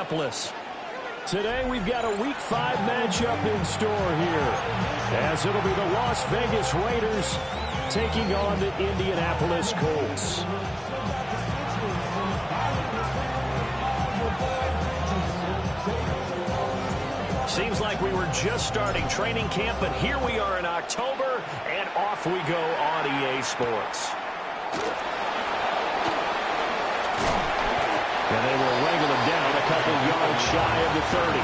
Indianapolis. Today we've got a Week 5 matchup in store here, as it'll be the Las Vegas Raiders taking on the Indianapolis Colts. Seems like we were just starting training camp, but here we are in October, and off we go on EA Sports. And they will wrangle him down a couple yards shy of the 30.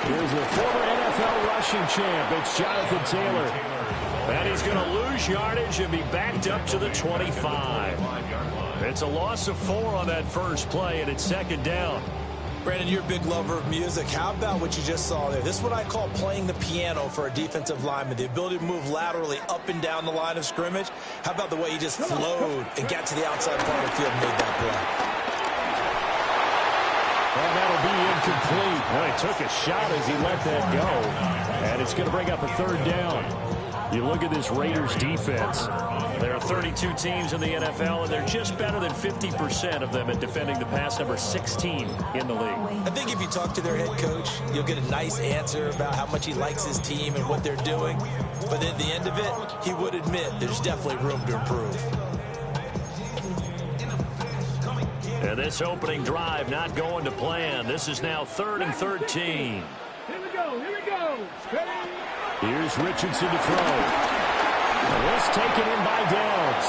Here's the former NFL rushing champ. It's Jonathan Taylor. And he's going to lose yardage and be backed up to the 25. It's a loss of 4 on that first play, and it's second down. Brandon, you're a big lover of music. How about what you just saw there? This is what I call playing the piano for a defensive lineman, the ability to move laterally up and down the line of scrimmage. How about the way he just flowed and got to the outside part of the field and made that play? And that'll be incomplete. Well, he took a shot as he let that go. And it's going to bring up a third down. You look at this Raiders defense. There are 32 teams in the NFL, and they're just better than 50% of them at defending the pass, number 16 in the league. I think if you talk to their head coach, you'll get a nice answer about how much he likes his team and what they're doing. But at the end of it, he would admit there's definitely room to improve. And this opening drive not going to plan. This is now 3rd and 13. Here we go. Here's Richardson to throw. This taken in by Downs.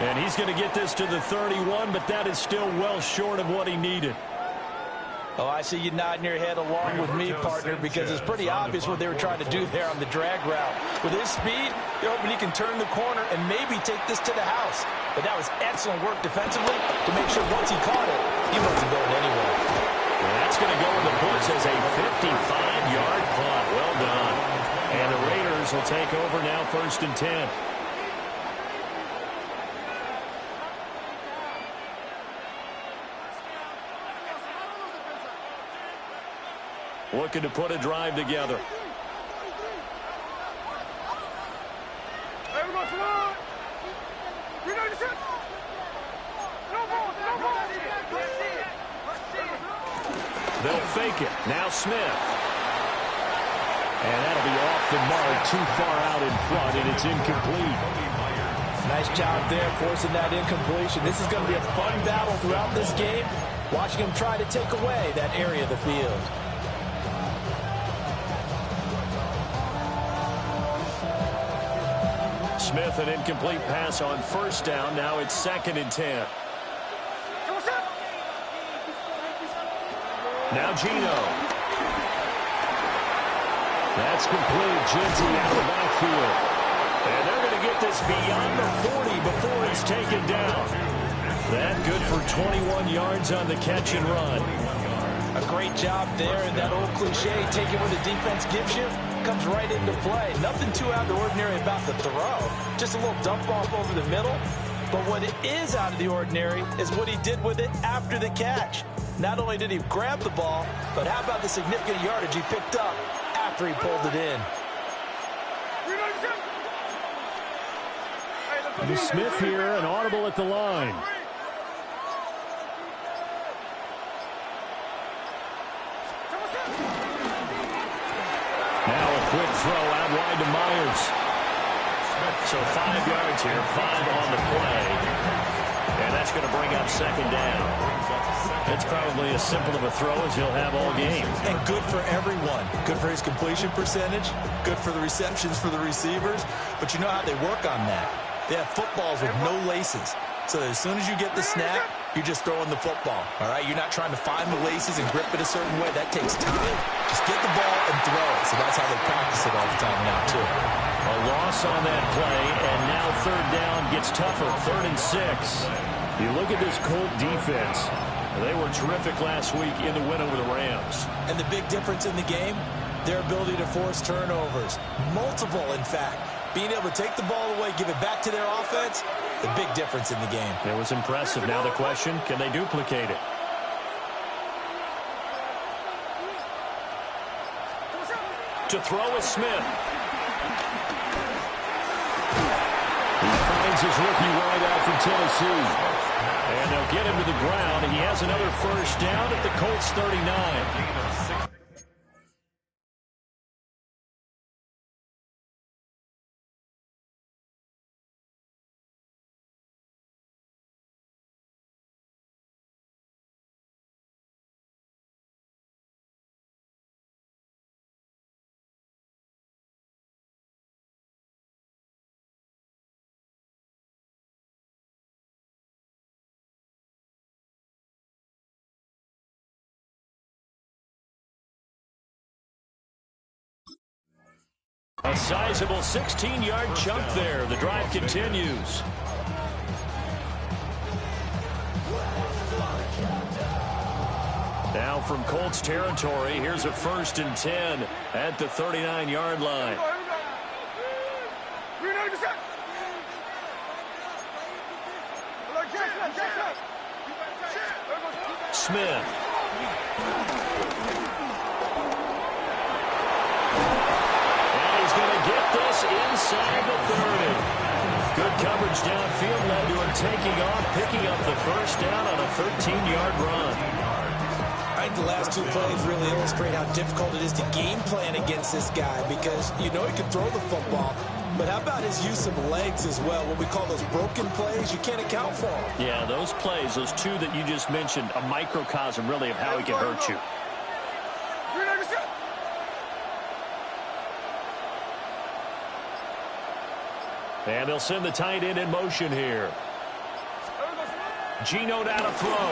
And he's going to get this to the 31, but that is still well short of what he needed. Oh, I see you nodding your head along with me, partner, because it's pretty obvious what they were trying to do there on the drag route. With his speed, they're hoping he can turn the corner and maybe take this to the house. But that was excellent work defensively to make sure once he caught it, he wasn't going anywhere. Well, that's going to go in the books as a 55-yard punt. Well done. And the Raiders will take over now, 1st and 10. Looking to put a drive together. They'll fake it. Now Smith. And that'll be off the mark, too far out in front, and it's incomplete. Nice job there, forcing that incompletion. This is going to be a fun battle throughout this game, watching him try to take away that area of the field. Smith, an incomplete pass on 1st down. Now it's 2nd and 10. Now Gino. That's complete. Jinty out of the backfield. And they're going to get this beyond the 40 before it's taken down. That good for 21 yards on the catch and run. A great job there, and that old cliche, taking what the defense gives you, comes right into play. Nothing too out of the ordinary about the throw. Just a little dump off over the middle. But what it is out of the ordinary is what he did with it after the catch. Not only did he grab the ball, but how about the significant yardage he picked up after he pulled it in. And Smith here, an audible at the line. Now a quick throw out wide to Myers. So 5 yards here, 5 on the play. And that's going to bring up 2nd down. It's probably as simple of a throw as he'll have all game. And good for everyone. Good for his completion percentage. Good for the receptions for the receivers. But you know how they work on that. They have footballs with no laces. So as soon as you get the snap, you're just throwing the football. All right? You're not trying to find the laces and grip it a certain way. That takes time. Just get the ball and throw it. So that's how they practice it all the time now, too. A loss on that play, and now 3rd down gets tougher. 3rd and 6. You look at this Colt defense. They were terrific last week in the win over the Rams. And the big difference in the game, their ability to force turnovers. Multiple, in fact. Being able to take the ball away, give it back to their offense, the big difference in the game. It was impressive. Now the question, can they duplicate it? To throw is Smith. He finds his rookie wideout from Tennessee. And they'll get him to the ground. He has another first down at the Colts 39. A sizable 16-yard chunk there. The drive continues. Now from Colts territory, here's a 1st and 10 at the 39-yard line. Smith. Inside the 30. Good coverage downfield led to him taking off, picking up the first down on a 13-yard run. I think the last 2 plays really illustrate how difficult it is to game plan against this guy because you know he can throw the football, but how about his use of legs as well? What we call those broken plays, you can't account for them. Yeah, those plays, those 2 that you just mentioned, a microcosm really of how he can hurt you. And they'll send the tight end in motion here. Geno now to throw.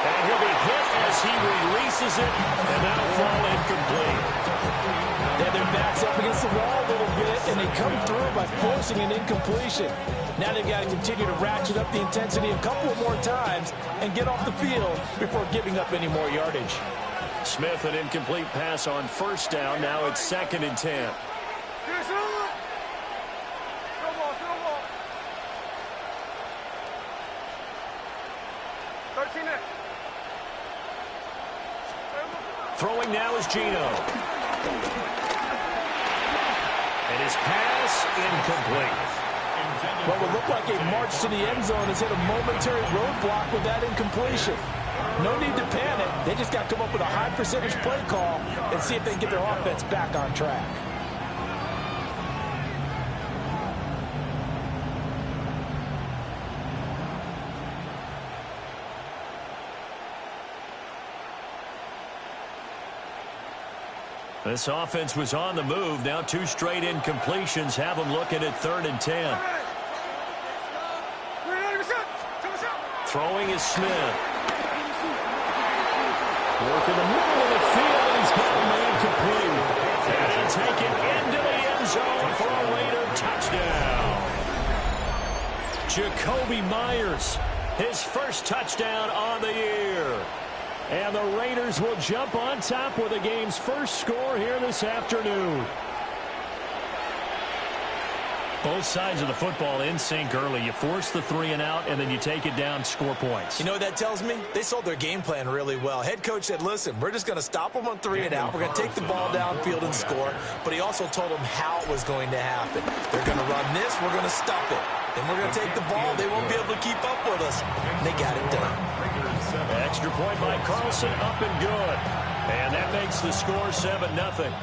And he'll be hit as he releases it, and that'll fall incomplete. Yeah, their back's up against the wall a little bit, and they come through by forcing an incompletion. Now they've got to continue to ratchet up the intensity a couple more times and get off the field before giving up any more yardage. Smith, an incomplete pass on 1st down. Now it's 2nd and 10. Throwing now is Geno. And his pass incomplete. What would look like a march to the end zone has hit a momentary roadblock with that incompletion. No need to panic. They just got to come up with a high percentage play call and see if they can get their offense back on track. This offense was on the move. Now 2 straight incompletions have them looking at 3rd and 10. Throwing is Smith. Working the middle of the field, and he's got a man complete. And he'll take it into the end zone for a Raider touchdown. Jacoby Myers, his first touchdown on the year. And the Raiders will jump on top with the game's first score here this afternoon. Both sides of the football in sync early. You force the 3 and out, and then you take it down, score points. You know what that tells me? They sold their game plan really well. Head coach said, listen, we're just going to stop them on 3 and out. We're going to take the ball downfield and score. But he also told them how it was going to happen. They're going to run this. We're going to stuff it. Then we're going to take the ball. They won't be able to keep up with us. And they got it done. Extra point by Carlson, up and good. And that makes the score 7-0.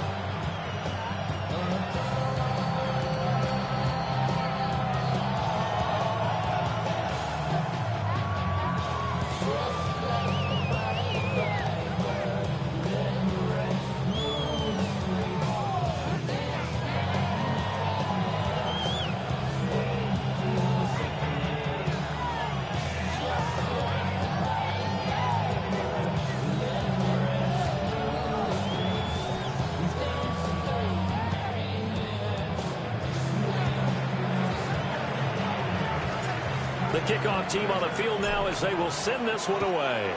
The kickoff team on the field now as they will send this one away.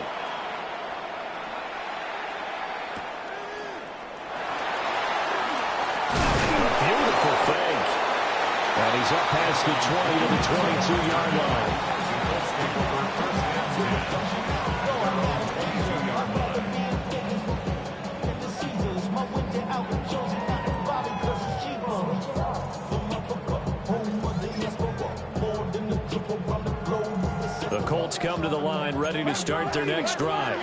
A beautiful fake. And he is up past the 20 to the 22-yard line. The Colts come to the line ready to start their next drive.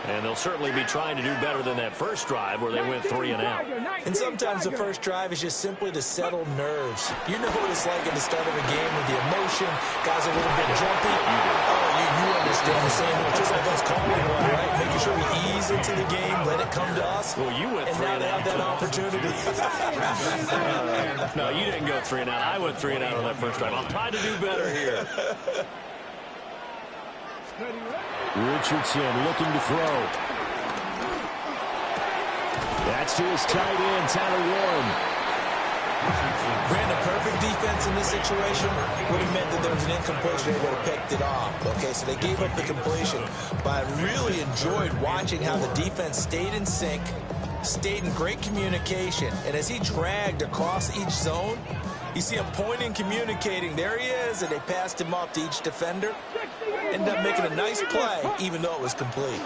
And they'll certainly be trying to do better than that first drive where they went 3 and out. And sometimes the first drive is just simply to settle nerves. You know what it's like at the start of a game with the emotion. Guys are a little bit jumpy. You understand the same way. Just like us calling one, right? Making sure we ease into the game, let it come to us. Well, you went 3 and out. And now they have that opportunity. No, you didn't go 3 and out. I went 3 and out on that first drive. I'll try to do better here. Richardson looking to throw. That's to his tight end, Tyler Warren. Brandon, perfect defense in this situation would have meant that there was an incompletion. They would have picked it off. Okay, so they gave up the completion. But I really enjoyed watching how the defense stayed in sync, stayed in great communication. And as he dragged across each zone, you see him pointing, communicating. There he is, and they passed him off to each defender. Ended up making a nice play, even though it was complete.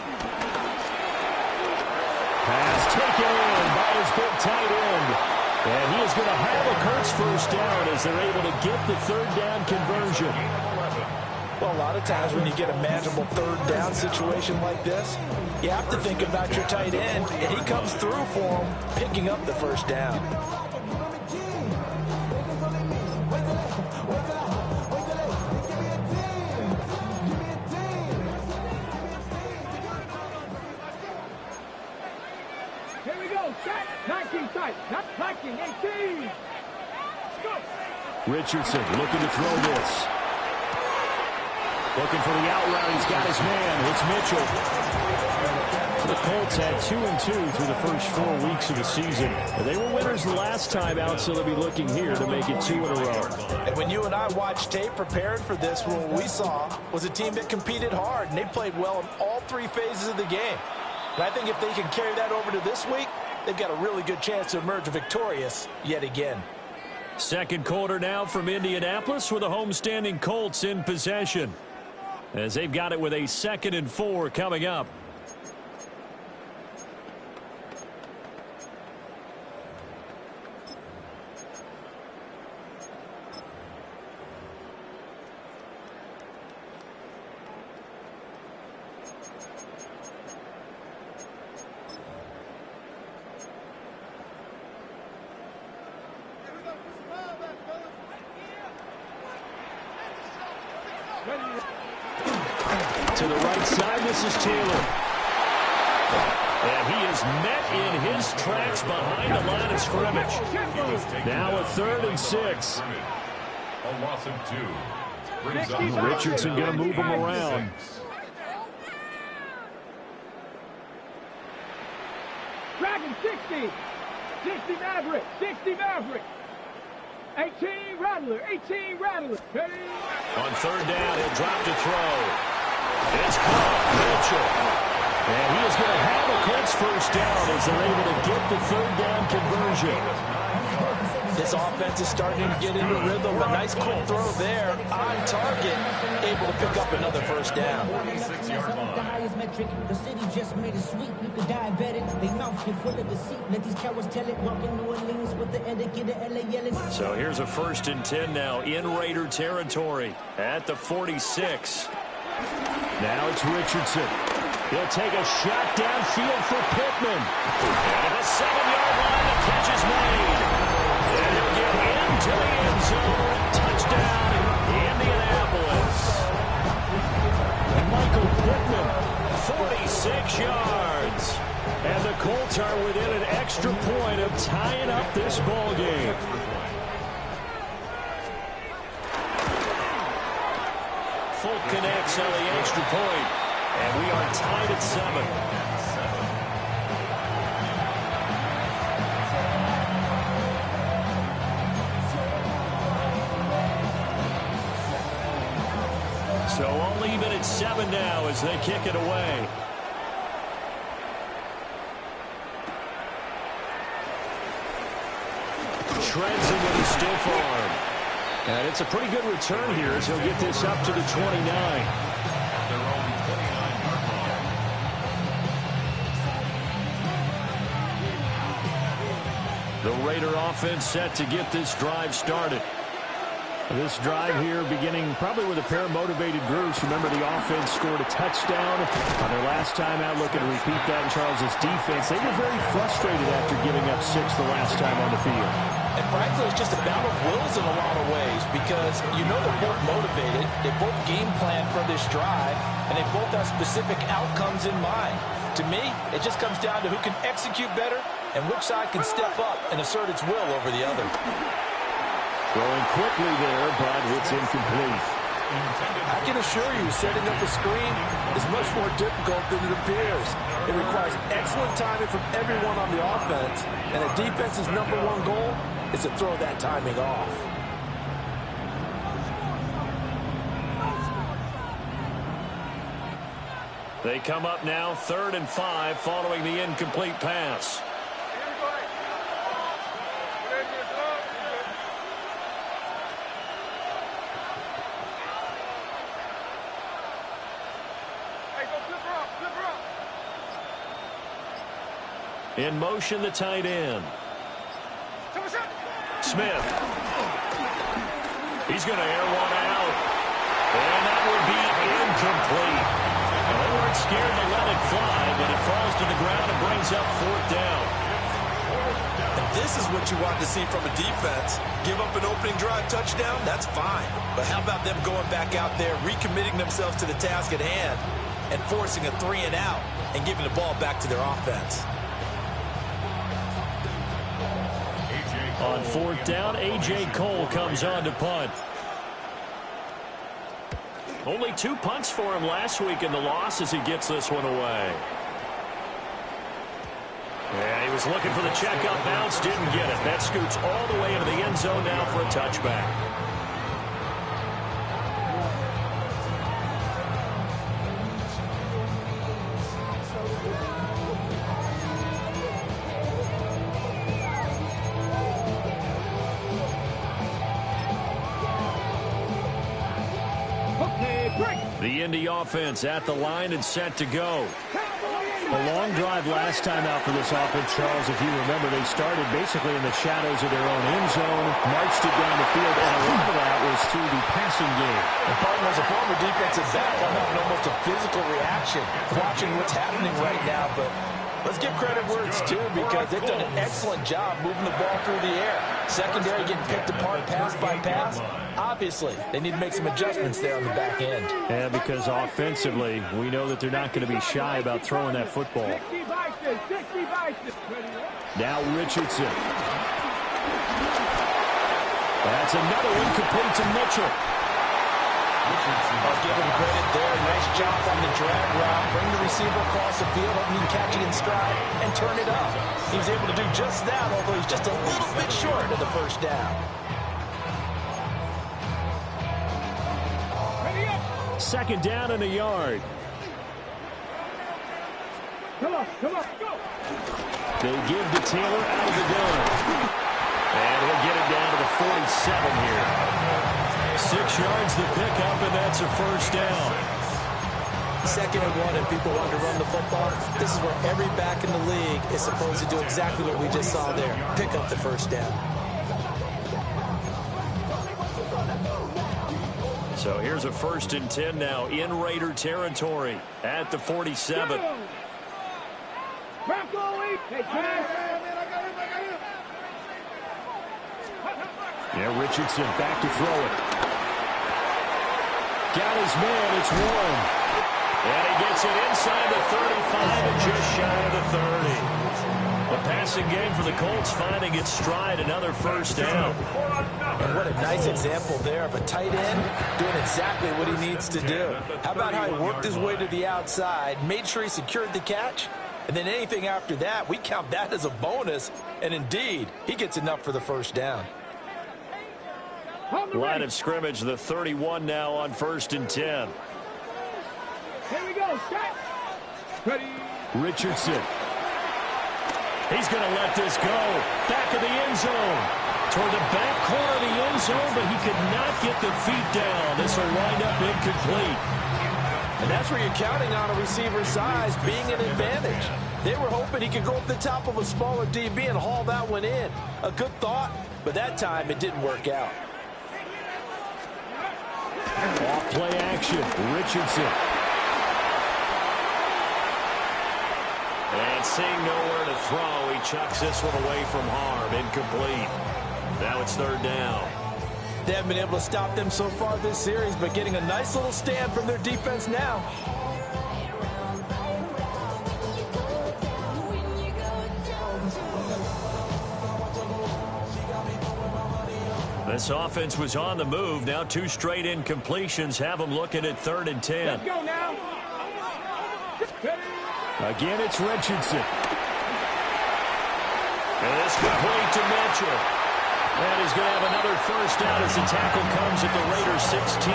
Pass taken in by his big tight end. And he is going to have a Colts first down as they're able to get the third down conversion. Well, a lot of times when you get a manageable third down situation like this, you have to think about your tight end, and he comes through for him, picking up the first down. Here we go. Set. 19 tight. Not liking 18. Go. Richardson looking to throw this. Looking for the out route. He's got his man. It's Mitchell. The Colts had 2-2 through the first 4 weeks of the season. They were winners the last time out, so they'll be looking here to make it 2 in a row. And when you and I watched tape preparing for this, what we saw was a team that competed hard, and they played well in all 3 phases of the game. And I think if they can carry that over to this week, they've got a really good chance to emerge victorious yet again. Second quarter now from Indianapolis with the homestanding Colts in possession, as they've got it with a 2nd and 4 coming up. To the right side, this is Taylor. And he is met in his tracks behind the line of scrimmage. Now a 3rd and 6. A loss of 2. Brings up Richardson going to move him around. Dragon 60. 60 Maverick. 60 Maverick. 18 Rattler. 18 Rattler. On 3rd down, he'll drop to throw. It's caught. Mitchell. And he is going to have a Colts first down as they're able to get the 3rd down conversion. This offense is starting to get into rhythm. A nice quick throw there on target, able to pick up another first down. The city just made it sweet. You could diabetic. They mouth get full of deceit. Let these cowards tell it. Walk in New Orleans with the etiquette of LA yelling. So here's a 1st and 10 now in Raider territory at the 46. Now it's Richardson. He'll take a shot downfield for Pittman. And at the 7-yard line, the catch is made. And he'll get into the end zone. Touchdown, Indianapolis. And Michael Pittman, 46 yards. And the Colts are within an extra point of tying up this ball game. Folk connects on the extra point. And we are tied at 7. So all even at 7 now as they kick it away. Trends in with his stiff arm. And it's a pretty good return here as he'll get this up to the 29. The Raider offense set to get this drive started. This drive here beginning probably with a pair of motivated groups. Remember, the offense scored a touchdown on their last time out. Looking to repeat that in Charles's defense. They were very frustrated after giving up 6 the last time on the field. And frankly, it's just a battle of wills in a lot of ways because you know they're both motivated. They both game plan for this drive, and they both have specific outcomes in mind. To me, it just comes down to who can execute better and which side can step up and assert its will over the other. Throwing quickly there, but it's incomplete. I can assure you, setting up a screen is much more difficult than it appears. It requires excellent timing from everyone on the offense, and the defense's #1 goal is to throw that timing off. They come up now 3rd and 5 following the incomplete pass. In motion, the tight end. Smith. He's going to air one out. And that will be incomplete. Well, they weren't scared to let it fly, but it falls to the ground and brings up 4th down. And this is what you want to see from a defense. Give up an opening drive touchdown, that's fine. But how about them going back out there, recommitting themselves to the task at hand, and forcing a 3 and out and giving the ball back to their offense? On 4th down, A.J. Cole comes on to punt. Only 2 punts for him last week in the loss as he gets this one away. Yeah, he was looking for the checkup bounce, didn't get it. That scoots all the way into the end zone now for a touchback. The Indy offense at the line and set to go. A long drive last time out for this offense, Charles. If you remember, they started basically in the shadows of their own end zone, marched it down the field, and a lot of that was through the passing game. And Barton, as a former defensive back, I'm having almost a physical reaction watching what's happening right now, but let's give credit where it's due because they've done an excellent job moving the ball through the air. Secondary getting picked apart pass by pass. Obviously, they need to make some adjustments there on the back end. And because offensively, we know that they're not going to be shy about throwing that football. Now Richardson. That's another incomplete to Mitchell. I'll give him credit there. Nice job on the drag route. Bring the receiver across the field, hoping he can catch it in stride and turn it up. He was able to do just that, although he's just a little bit short of the 1st down. Second down and a yard. Come on, go. They give to Taylor out of the gun. And we'll get it down to the 47 here. 6 yards the pickup, and that's a 1st down. 2nd and 1, and people want to run the football. This is where every back in the league is supposed to do exactly what we just saw there. Pick up the 1st down. So here's a 1st and 10 now in Raider territory at the 47. Yeah, Richardson back to throw it. Got his man, it's Warren. And he gets it inside the 35 and just shy of the 30. The passing game for the Colts finding its stride, another 1st down. And what a nice example there of a tight end doing exactly what he needs to do. How about how he worked his way to the outside, made sure he secured the catch, and then anything after that, we count that as a bonus. And indeed, he gets enough for the 1st down. Line of scrimmage, the 31 now on 1st and 10. Here we go, set. Ready. Richardson. He's going to let this go. Back of the end zone. Toward the back corner of the end zone, but he could not get the feet down. This will wind up incomplete. And that's where you're counting on a receiver's size being an advantage. They were hoping he could go up the top of a smaller DB and haul that one in. A good thought, but that time it didn't work out. Off play action. Richardson. And seeing nowhere to throw, he chucks this one away from harm. Incomplete. Now it's third down. They haven't been able to stop them so far this series, but getting a nice little stand from their defense now. This offense was on the move. Now 2 straight incompletions have them looking at 3rd and 10. Let's go now. Again, it's Richardson. And this complete to Mitchell. And he's going to have another first down as the tackle comes at the Raiders' 16.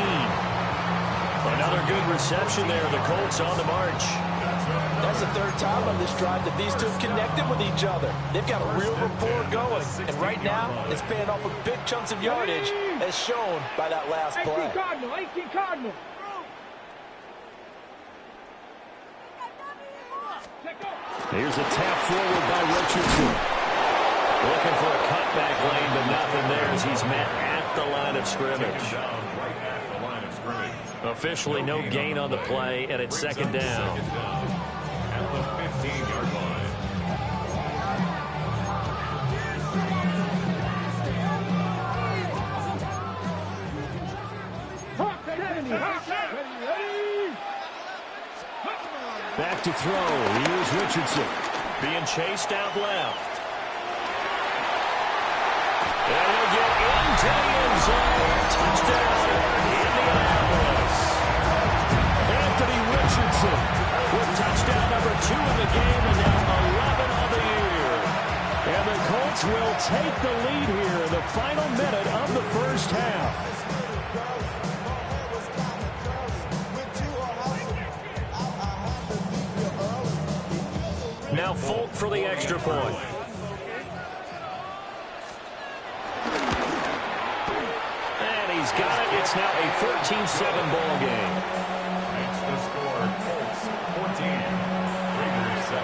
Another good reception there. The Colts on the march. That's the 3rd time on this drive that these two have connected with each other. They've got a real rapport going. And right now, it's paying off with big chunks of yardage, as shown by that last play. 18 Cardinal, 18 Cardinal. Here's a tap forward by Richardson. Looking for a cutback lane, but nothing there as he's met at the line of scrimmage. Officially no gain on the play, and it's 2nd down. At the 15-yard line. Back to throw. Here's Richardson. Being chased out left. And he'll get into the end zone. Touchdown, Indianapolis. Anthony Richardson with touchdown number 2 in the game and now 11 on the year. And the Colts will take the lead here in the final minute of the first half. Now Folk for the extra point. And he's got it. It's now a 13-7 ball game. Makes the score Colts 14, Raiders 7.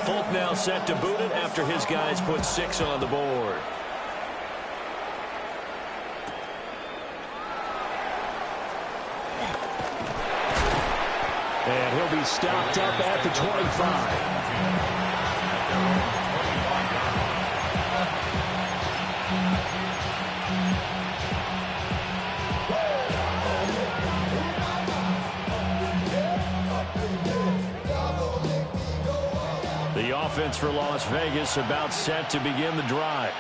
Folk now set to boot it after his guys put 6 on the board. And he'll be stopped up at the 25. The offense for Las Vegas about set to begin the drive.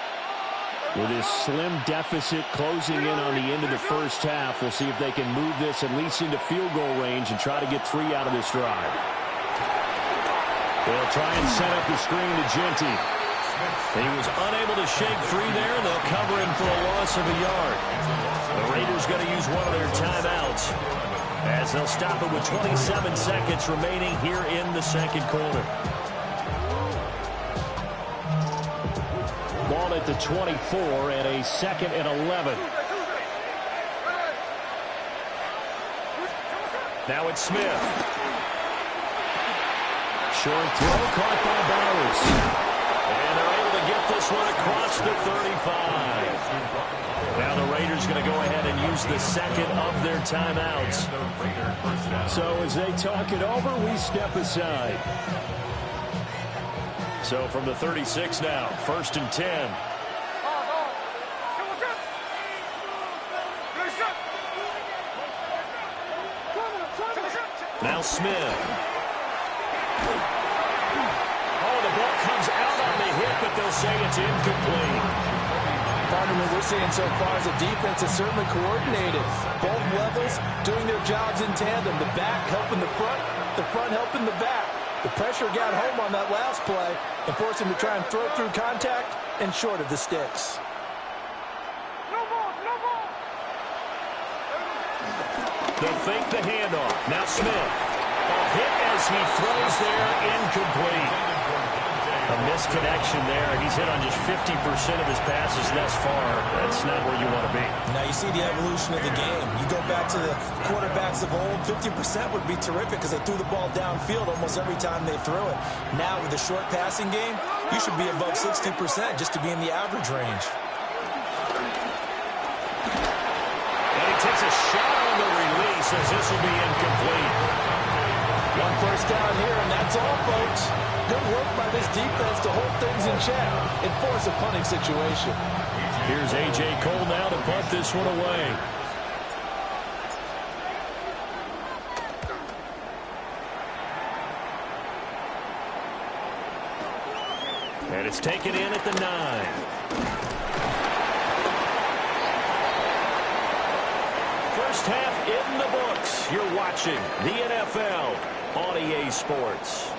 With his slim deficit closing in on the end of the first half, we'll see if they can move this at least into field goal range and try to get 3 out of this drive. They'll try and set up the screen to Genty. He was unable to shake free there, and they'll cover him for a loss of a yard. The Raiders going to use one of their timeouts as they'll stop it with 27 seconds remaining here in the second quarter. Ball at the 24 and a 2nd and 11. Now it's Smith. Short throw caught by Bowers. And they're able to get this one across the 35. Now the Raiders going to go ahead and use the 2nd of their timeouts. So as they talk it over, we step aside. So from the 36 now, 1st and 10. Now Smith. Oh, the ball comes out on the hit, but they'll say it's incomplete. Part of what we're seeing so far is the defense is certainly coordinated. Both levels doing their jobs in tandem. The back helping the front helping the back. The pressure got home on that last play and forced him to try and throw it through contact and short of the sticks. They'll fake the handoff. Now Smith. A hit as he throws there, incomplete. A misconnection there. He's hit on just 50% of his passes thus far. That's not where you want to be. Now you see the evolution of the game. You go back to the quarterbacks of old, 50% would be terrific because they threw the ball downfield almost every time they threw it. Now with the short passing game, you should be above 60% just to be in the average range. And he takes a shot on the release as this will be incomplete. One first down here, and that's all, folks. Good work by this defense to hold things in check and force a punting situation. Here's A.J. Cole now to punt this one away. And it's taken in at the 9. First half in the books. You're watching the NFL on EA Sports.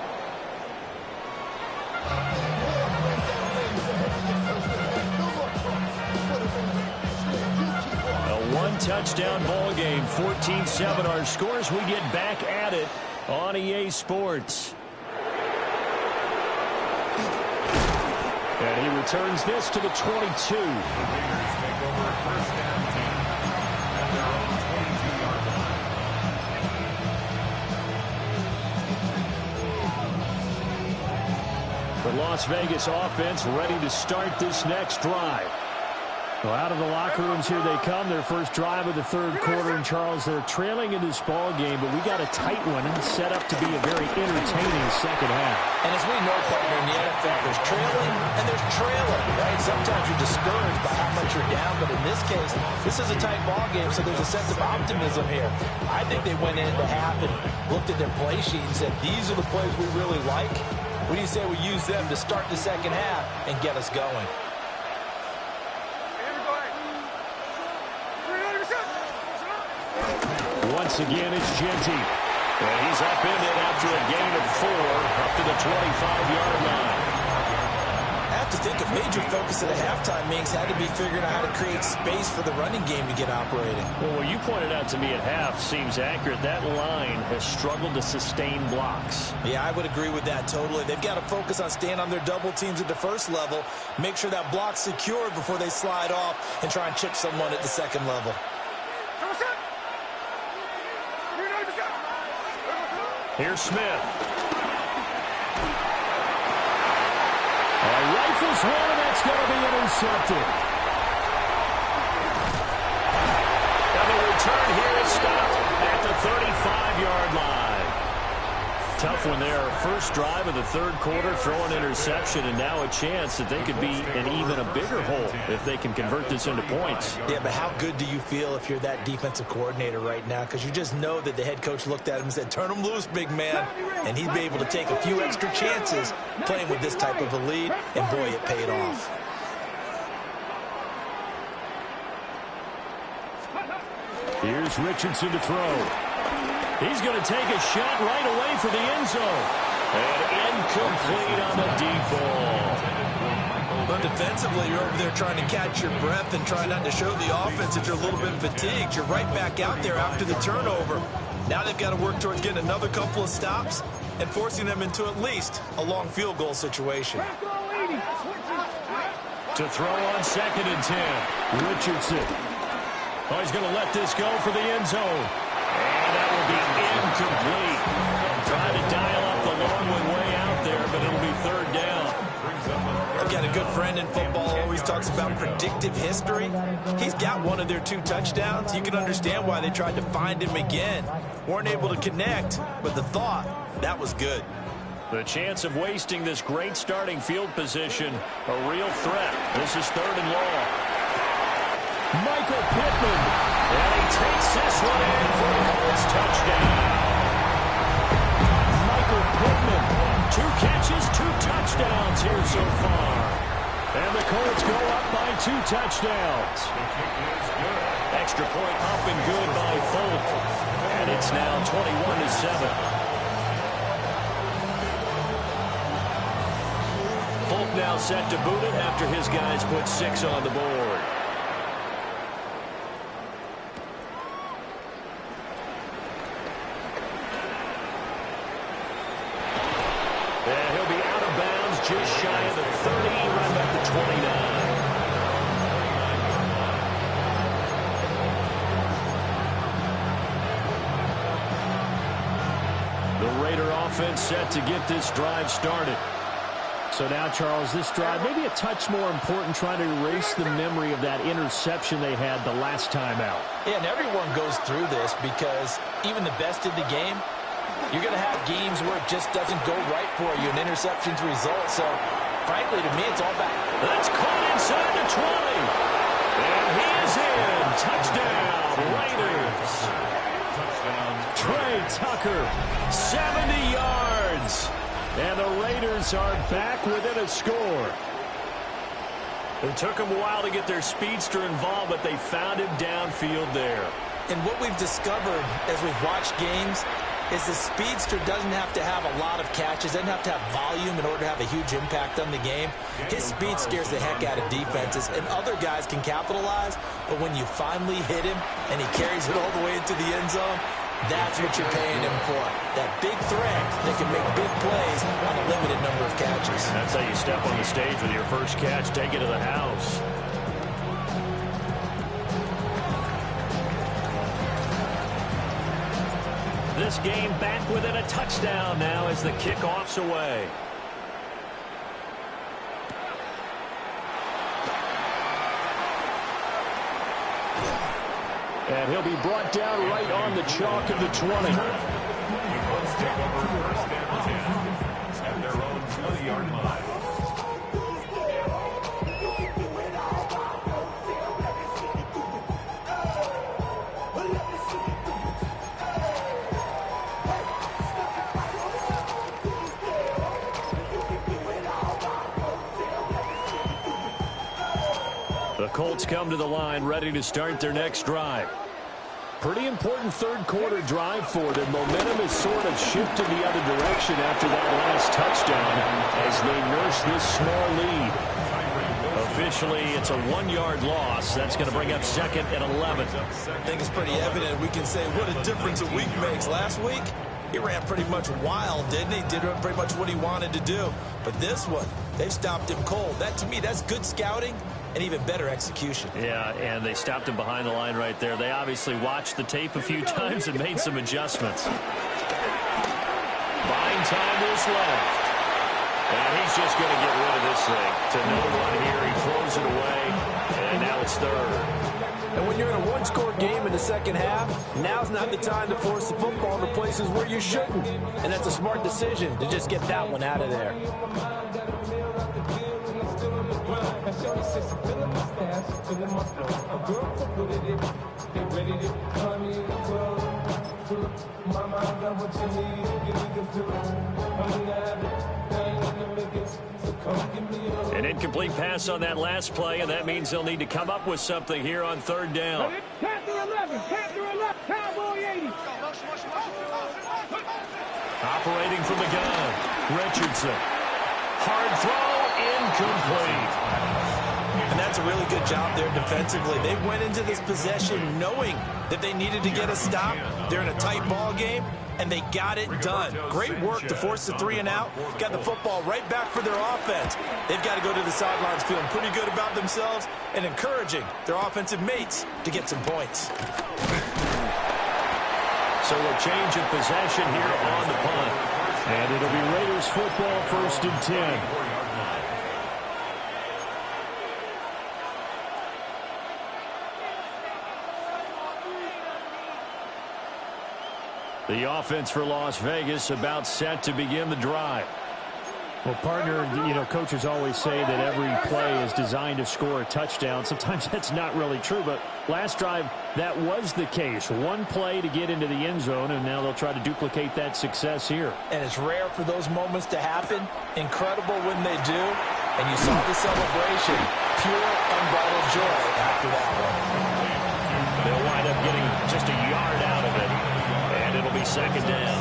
A one-touchdown ball game, 14-7 our scores. We get back at it on EA Sports. And he returns this to the 22. The Las Vegas offense ready to start this next drive. Well, out of the locker rooms here they come. Their first drive of the third quarter. And, Charles, they're trailing in this ball game, but we got a tight one set up to be a very entertaining second half. And as we know, partner, in the NFL, there's trailing and there's trailing, right? Sometimes you're discouraged by how much you're down, but in this case, this is a tight ball game, so there's a sense of optimism here. I think they went into half and looked at their play sheet and said, these are the plays we really like. What do you say we use them to start the second half and get us going? Once again, it's Genty. And he's up in it after a gain of 4 up to the 25-yard line. I have to think a major focus at the halftime meetings had to be figuring out how to create space for the running game to get operating. Well, what you pointed out to me at half seems accurate. That line has struggled to sustain blocks. Yeah, I would agree with that totally. They've got to focus on staying on their double teams at the first level, make sure that block's secured before they slide off and try and chip someone at the second level. Here's Smith. Rifles one, and that's going to be intercepted. And the return here is stopped at the 35-yard line. Tough one there. First drive of the third quarter, throw an interception, and now a chance that they could be in even a bigger hole if they can convert this into points. Yeah, but how good do you feel if you're that defensive coordinator right now? Because you just know that the head coach looked at him and said, turn him loose, big man. And he'd be able to take a few extra chances playing with this type of a lead, and boy, it paid off. Here's Richardson to throw. He's going to take a shot right away for the end zone. And incomplete on the deep ball. But defensively, you're over there trying to catch your breath and try not to show the offense that you're a little bit fatigued. You're right back out there after the turnover. Now they've got to work towards getting another couple of stops and forcing them into at least a long field goal situation. To throw on 2nd and 10. Richardson. Oh, he's going to let this go for the end zone. And that will be incomplete. Trying to dial up the long one way out there, but it'll be third down. I've got a good friend in football, always talks about predictive history. He's got one of their 2 touchdowns. You can understand why they tried to find him again. Weren't able to connect, but the thought, that was good. The chance of wasting this great starting field position, a real threat. This is 3rd and long. Michael Pittman, and he takes this one in for the Colts touchdown. Michael Pittman, 2 catches, 2 touchdowns here so far. And the Colts go up by 2 touchdowns. Extra point up and good by Folk. And it's now 21-7. Folk now set to boot it after his guys put 6 on the board. just shy of the 30, right back to 29. The Raider offense set to get this drive started. So now, Charles, this drive maybe a touch more important, trying to erase the memory of that interception they had the last time out. Yeah, and everyone goes through this because even the best in the game, you're going to have games where it just doesn't go right for you, and interceptions result. So, frankly, to me, it's all back. That's caught inside the 20. And he is in. Touchdown, Raiders. Trey Tucker, 70 yards. And the Raiders are back within a score. It took them a while to get their speedster involved, but they found him downfield there. And what we've discovered as we've watched games is the speedster doesn't have to have a lot of catches, doesn't have to have volume in order to have a huge impact on the game. His speed scares the heck out of defenses, and other guys can capitalize, but when you finally hit him and he carries it all the way into the end zone, that's what you're paying him for. That big threat that can make big plays on a limited number of catches. That's how you step on the stage with your first catch, take it to the house. This game back within a touchdown now as the kickoff's away. And he'll be brought down right on the chalk of the 20. The Colts take over first and 10 at their own 20-yard line. The Colts come to the line ready to start their next drive. Pretty important third quarter drive for them. Momentum is sort of shifted the other direction after that last touchdown as they nurse this small lead. Officially, it's a 1-yard loss. That's going to bring up second and 11. I think it's pretty evident. We can say what a difference a week makes. Last week, he ran pretty much wild, didn't he? Did pretty much what he wanted to do. But this one, they stopped him cold. That, to me, that's good scouting and even better execution. Yeah, and they stopped him behind the line right there. They obviously watched the tape a few times and made some adjustments. Buying time is left. And he's just going to get rid of this thing. To no one here, he throws it away, and now it's third. And when you're in a one-score game in the second half, now's not the time to force the football into places where you shouldn't. And that's a smart decision to just get that one out of there. An incomplete pass on that last play, and that means they'll need to come up with something here on third down. Panther 11, Cowboy 80. Operating from the gun, Richardson. Hard throw, incomplete. And that's a really good job there defensively. They went into this possession knowing that they needed to get a stop. They're in a tight ball game, and they got it done. Great work to force the 3 and out. Got the football right back for their offense. They've got to go to the sidelines feeling pretty good about themselves and encouraging their offensive mates to get some points. So a change of possession here on the punt. And it'll be Raiders football, 1st and 10. The offense for Las Vegas about set to begin the drive. Well, partner, you know, coaches always say that every play is designed to score a touchdown. Sometimes that's not really true, but last drive, that was the case. One play to get into the end zone, and now they'll try to duplicate that success here. And it's rare for those moments to happen. Incredible when they do. And you saw the celebration. Pure, unbridled joy after that one. They'll wind up getting just a yard out of it. And it'll be second down.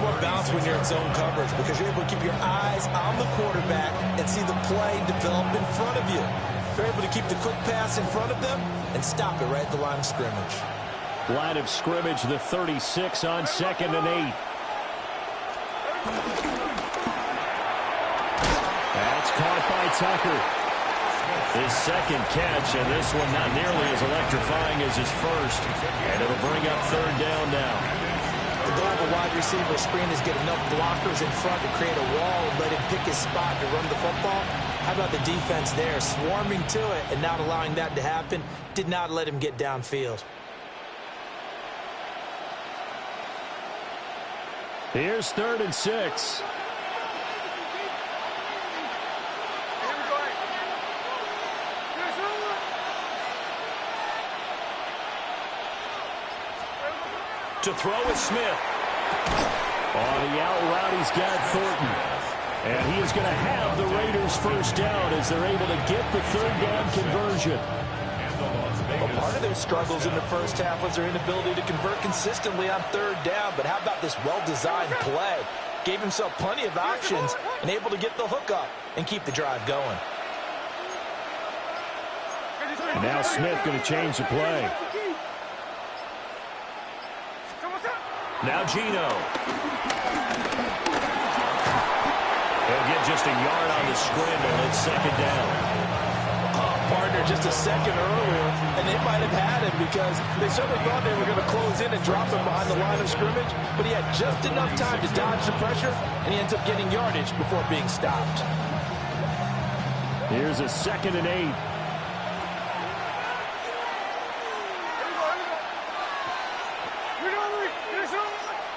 More balance when you're in zone coverage because you're able to keep your eyes on the quarterback and see the play develop in front of you. You're able to keep the quick pass in front of them and stop it right at the line of scrimmage. Line of scrimmage, the 36 on 2nd and 8. Tucker. His second catch, and this one not nearly as electrifying as his first. And it'll bring up third down now. The goal of a wide receiver screen is get enough blockers in front to create a wall and let him pick his spot to run the football. How about the defense there, swarming to it and not allowing that to happen? Did not let him get downfield. Here's 3rd and 6. To throw is Smith. On the out route, he's got Thornton. And he is going to have the Raiders first down as they're able to get the third down conversion. Well, part of their struggles in the first half was their inability to convert consistently on third down. But how about this well-designed play? Gave himself plenty of options and able to get the hook up and keep the drive going. And now Smith going to change the play. Now Geno. He'll get just a yard on the scramble. It's second down. Partner just a second earlier, and they might have had him because they certainly thought they were going to close in and drop him behind the line of scrimmage, but he had just enough time to dodge the pressure, and he ends up getting yardage before being stopped. Here's a 2nd and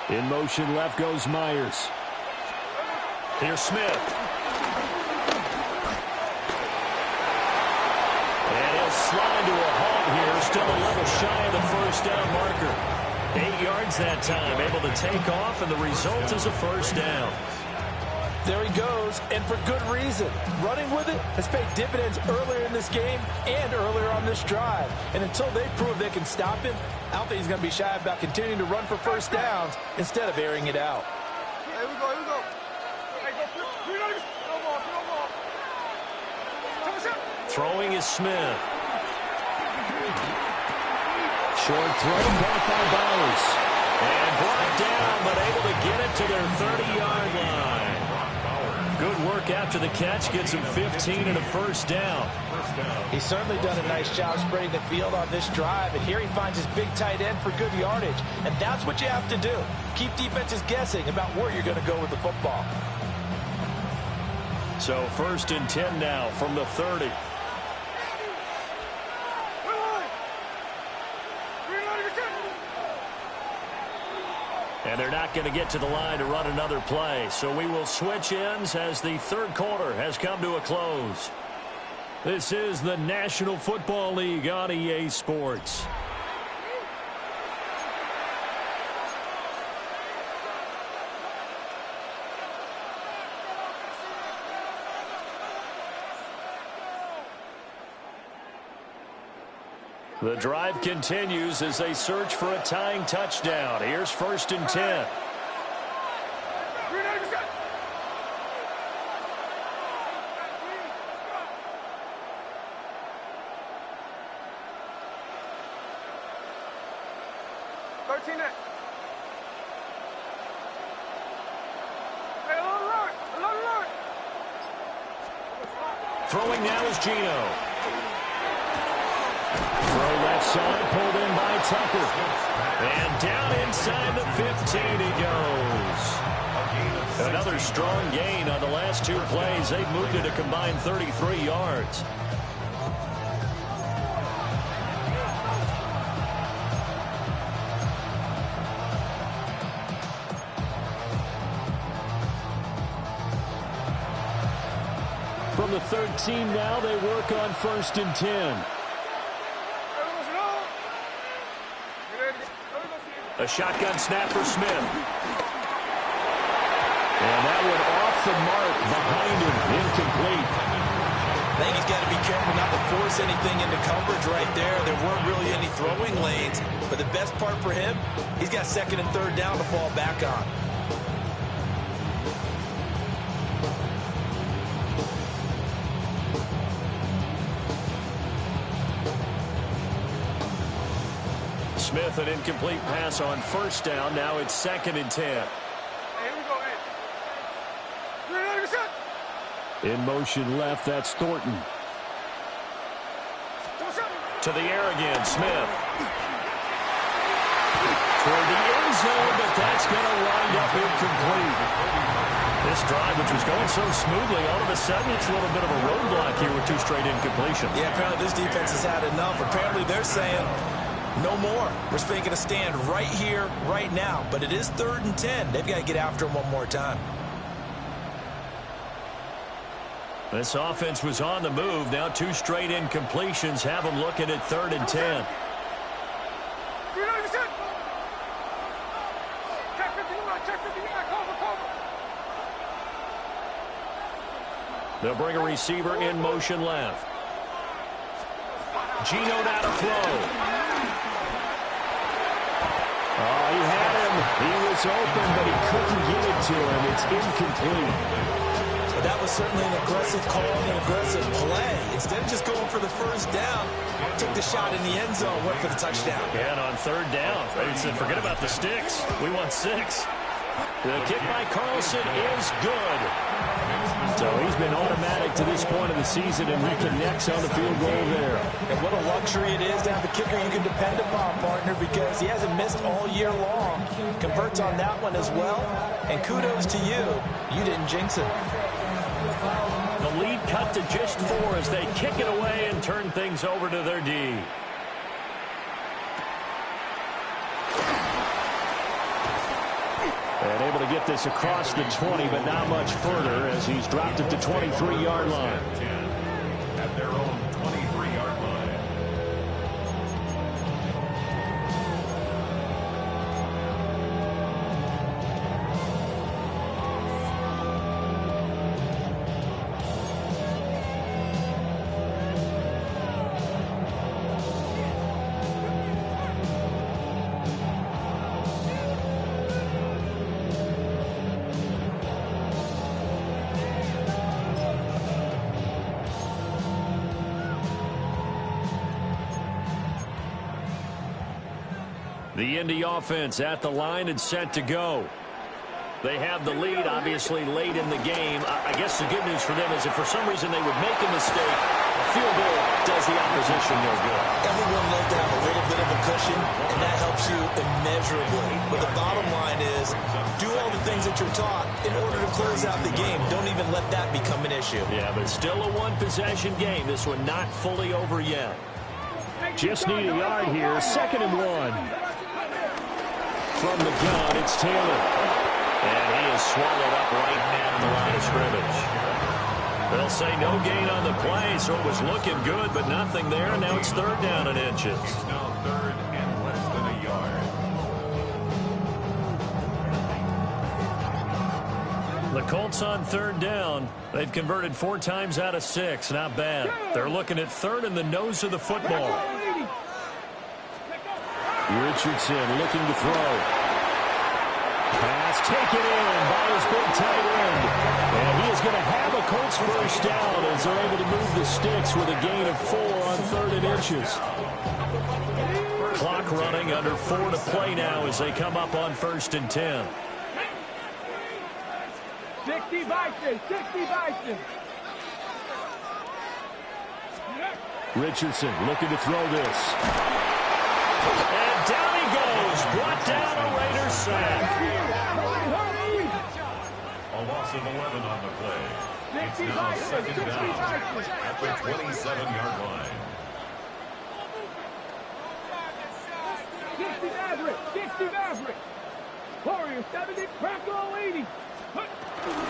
8. In motion left goes Myers. Here's Smith. And he'll slide to a halt here. Still a little shy of the first down marker. 8 yards that time. Able to take off, and the result is a first down. There he goes, and for good reason. Running with it has paid dividends earlier in this game and earlier on this drive. And until they prove they can stop him, I don't think he's going to be shy about continuing to run for first downs instead of airing it out. Here we go, here we go. Throwing is Smith. Short throw, caught by Bowers. And brought down, but able to get it to their 30-yard line. Good work after the catch. Gets him 15 and a first down. He's certainly done a nice job spreading the field on this drive, and here he finds his big tight end for good yardage. And that's what you have to do. Keep defenses guessing about where you're going to go with the football. So 1st and 10 now from the 30. And they're not going to get to the line to run another play. So we will switch ends as the third quarter has come to a close. This is the National Football League on EA Sports. The drive continues as they search for a tying touchdown. Here's 1st and 10. Throwing now is Geno. Throw left side, pulled in by Tucker. And down inside the 15 he goes. Another strong gain on the last 2 plays. They've moved it a combined 33 yards. From the 13 now, they work on 1st and 10. A shotgun snap for Smith. And that one off the mark behind him, incomplete. I think he's got to be careful not to force anything into coverage right there. There weren't really any throwing lanes. But the best part for him, he's got 2nd and 3rd down to fall back on. Smith, an incomplete pass on 1st down. Now it's 2nd and 10. Here we go, In motion left, that's Thornton. To the air again, Smith. Toward the end zone, but that's going to wind up incomplete. This drive, which was going so smoothly, all of a sudden it's a little bit of a roadblock here with 2 straight incompletions. Yeah, apparently this defense has had enough. Apparently they're saying, no more. We're making a stand right here, right now. But it is 3rd and 10. They've got to get after him one more time. This offense was on the move. Now 2 straight incompletions have them looking at 3rd and 10. They'll bring a receiver in motion left. Gino now to throw. Oh, he had him. He was open, but he couldn't get it to him. It's incomplete. But that was certainly an aggressive call and an aggressive play. Instead of just going for the first down, took the shot in the end zone, went for the touchdown. Yeah, and on 3rd down, they said, forget about the sticks. We want 6. The kick by Carlson is good. So he's been automatic to this point of the season, and he connects on the field goal there. And what a luxury it is to have a kicker you can depend upon, partner, because he hasn't missed all year long. Converts on that one as well. And kudos to you. You didn't jinx it. The lead cut to just 4 as they kick it away and turn things over to their D. And able to get this across the 20, but not much further as he's dropped it to 23-yard line. At their own 23-yard line. The Indy offense at the line and set to go. They have the lead, obviously, late in the game. I guess the good news for them is if for some reason they would make a mistake, a field goal does the opposition no good. Everyone loves to have a little bit of a cushion, and that helps you immeasurably. But the bottom line is, do all the things that you're taught in order to close out the game. Don't even let that become an issue. Yeah, but still a one-possession game. This one not fully over yet. Just need a yard here. 2nd and 1. From the gun, it's Taylor. And he is swallowed up right at the line of scrimmage. They'll say no gain on the play, so it was looking good, but nothing there. Now it's 3rd down and inches. It's now 3rd and less than a yard. The Colts on 3rd down. They've converted 4 times out of 6. Not bad. They're looking at 3rd in the nose of the football. Richardson looking to throw. Pass taken in by his big tight end. And he is going to have a Colts first down as they're able to move the sticks with a gain of 4 on 3rd and inches. Clock running, under 4 to play now as they come up on 1st and 10. 60 Bison, 60 Bison. Richardson looking to throw this. And down he goes. Brought down a Raiders sack. A loss of 11 on the play. It's now 2nd down at the 27-yard line. 60 Maverick, 60 Maverick. Warriors 70, Crackle 80.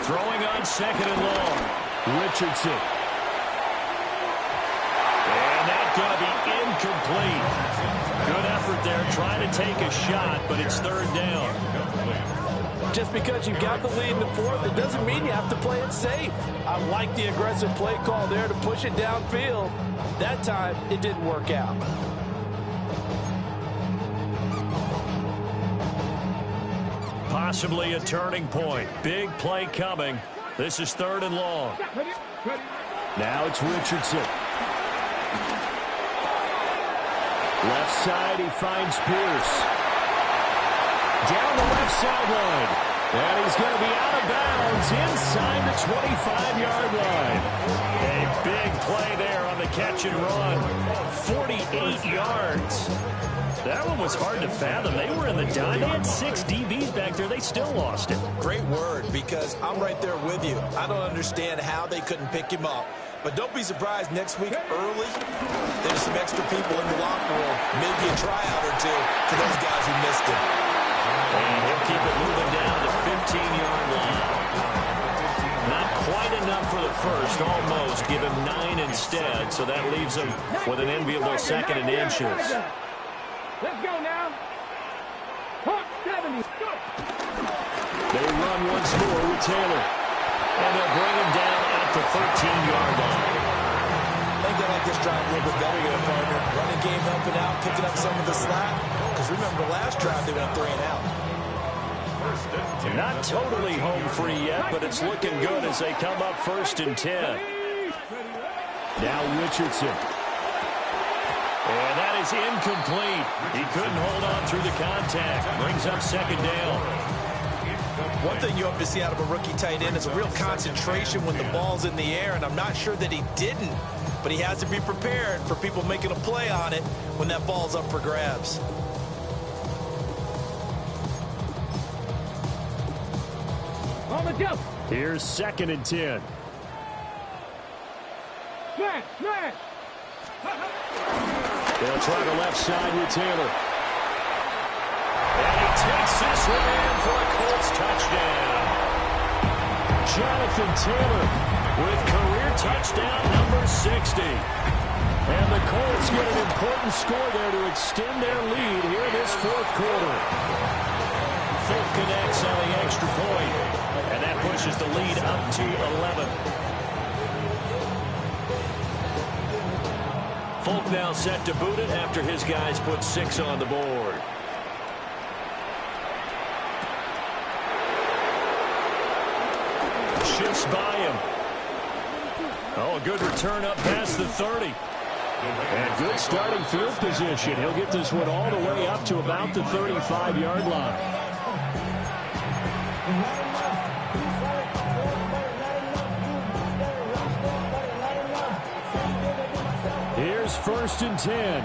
Throwing on 2nd and long. Richardson. And that's going to be incomplete. Good effort there, trying to take a shot, but it's 3rd down. Just because you've got the lead in the 4th, it doesn't mean you have to play it safe. I like the aggressive play call there to push it downfield. That time, it didn't work out. Possibly a turning point. Big play coming. This is 3rd and long. Now it's Richardson. Left side, he finds Pierce. Down the left sideline. And he's going to be out of bounds inside the 25-yard line. A big play there on the catch and run. 48 yards. That one was hard to fathom. They were in the dime. They had 6 DBs back there. They still lost it. Great word, because I'm right there with you. I don't understand how they couldn't pick him up. But don't be surprised next week early, there's some extra people in the locker room, maybe a tryout or two for those guys who missed him. And he'll keep it moving down to the 15-yard line. Not quite enough for the first, almost. Give him 9 instead, so that leaves him with an enviable second and inches. Let's go now. Hawk 70. They run once more with Taylor. And they'll bring him down at the 13-yard line. I think they like this drive a little bit better here, partner. Running game helping out, picking up some of the slack. Because remember, last drive they went 3 and out. Not totally home free yet, but it's looking good as they come up 1st and 10. Now Richardson. And that is incomplete. He couldn't hold on through the contact. Brings up 2nd down. One thing you hope to see out of a rookie tight end is a real concentration when the ball's in the air, and I'm not sure that he didn't, but he has to be prepared for people making a play on it when that ball's up for grabs. On the jump. Here's 2nd and 10. Smash. They'll try the left side with Taylor. And he takes this one in for a Colts touchdown. Jonathan Taylor with career touchdown number 60. And the Colts get an important score there to extend their lead here in this 4th quarter. Folk connects on the extra point, and that pushes the lead up to 11. Folk now set to boot it after his guys put 6 on the board. Shifts by him. Oh, a good return up past the 30. And good starting field position. He'll get this one all the way up to about the 35-yard line. Here's 1st and 10.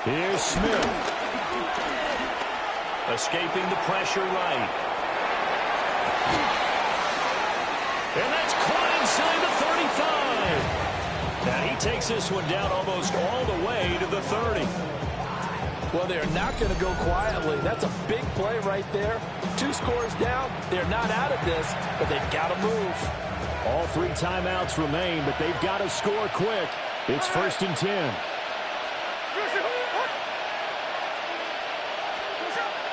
Here's Smith. Escaping the pressure right. And that's caught inside the 35. Now he takes this one down almost all the way to the 30. Well, they're not going to go quietly. That's a big play right there. 2 scores down. They're not out of this, but they've got to move. All 3 timeouts remain, but they've got to score quick. It's 1st and 10.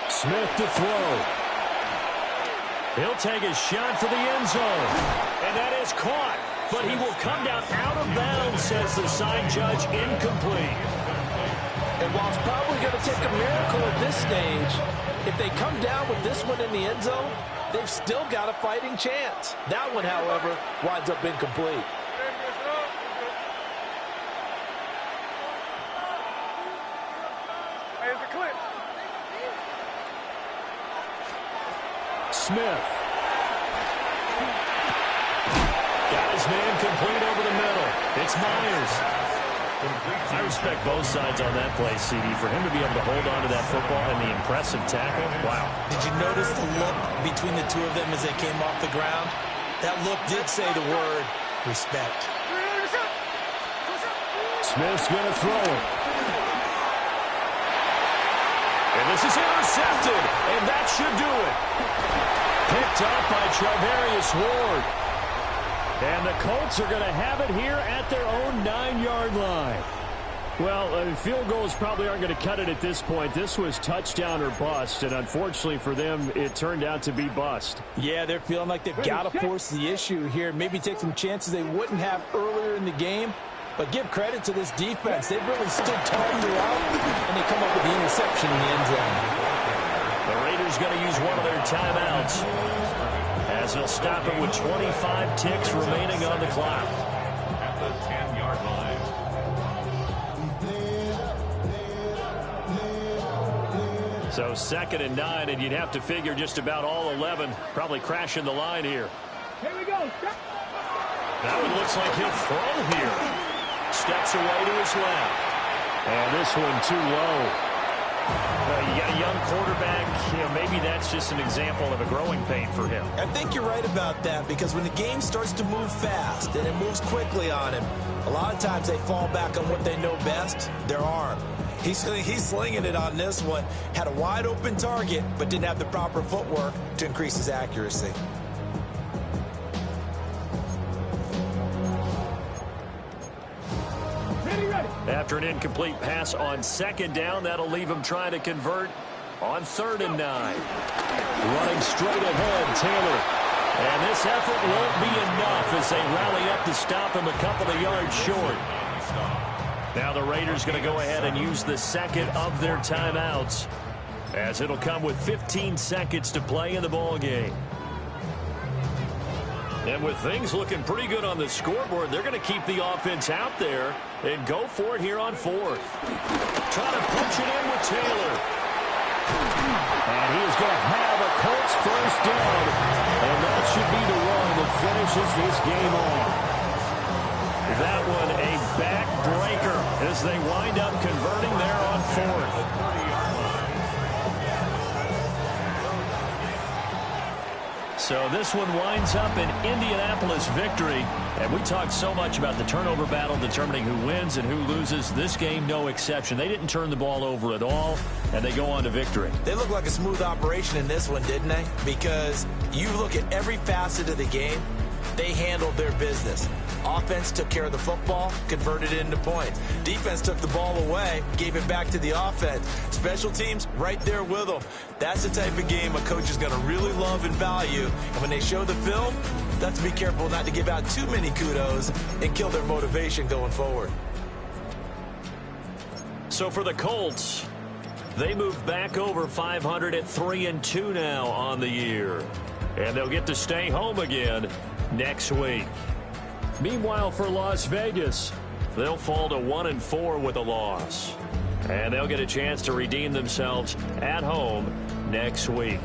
Smith to throw. He'll take a shot for the end zone. And that is caught. But he will come down out of bounds, says the sign judge. Incomplete. And while it's probably going to take a miracle at this stage, if they come down with this one in the end zone, they've still got a fighting chance. That one, however, winds up incomplete. Smith. Got his man complete over the middle. It's Myers. I respect both sides on that play, CD. For him to be able to hold on to that football and the impressive tackle, wow. Did you notice the look between the two of them as they came off the ground? That look did say the word respect. Smith's going to throw it. And this is intercepted, and that should do it. Picked up by Charvarius Ward. And the Colts are going to have it here at their own 9-yard line. Well, field goals probably aren't going to cut it at this point. This was touchdown or bust, and unfortunately for them, it turned out to be bust. Yeah, they're feeling like they've got to force the issue here, maybe take some chances they wouldn't have earlier in the game. But give credit to this defense. They've really stood tall throughout, and they come up with the interception in the end zone. The Raiders going to use one of their timeouts as they'll stop it with 25 ticks remaining on the clock. At the 10-yard line. So 2nd and 9, and you'd have to figure just about all 11 probably crashing the line here. Here we go. That one looks like he'll throw here. Steps away to his left. And this one too low. You got a young quarterback. Maybe that's just an example of a growing pain for him. I think you're right about that, because when the game starts to move fast and it moves quickly on him, a lot of times they fall back on what they know best, their arm. He's slinging it on this one. Had a wide open target, but didn't have the proper footwork to increase his accuracy. After an incomplete pass on 2nd down, that'll leave him trying to convert on 3rd and 9. Running straight ahead, Taylor. And this effort won't be enough as they rally up to stop him a couple of yards short. Now the Raiders going to go ahead and use the 2nd of their timeouts, as it'll come with 15 seconds to play in the ball game. And with things looking pretty good on the scoreboard, they're going to keep the offense out there and go for it here on 4th. Trying to punch it in with Taylor. And he is going to have a Colts first down. And that should be the run that finishes this game off. That one a backbreaker as they wind up converting there on 4th. So this one winds up an Indianapolis victory. And we talked so much about the turnover battle determining who wins and who loses. This game, no exception. They didn't turn the ball over at all, and they go on to victory. They look like a smooth operation in this one, didn't they? Because you look at every facet of the game, they handled their business. Offense took care of the football, converted it into points. Defense took the ball away, gave it back to the offense. Special teams, right there with them. That's the type of game a coach is going to really love and value. And when they show the film, that's to be careful not to give out too many kudos and kill their motivation going forward. So for the Colts, they move back over 500 at 3-2 now on the year. And they'll get to stay home again next week. Meanwhile, for Las Vegas, they'll fall to 1-4 with a loss. And they'll get a chance to redeem themselves at home next week.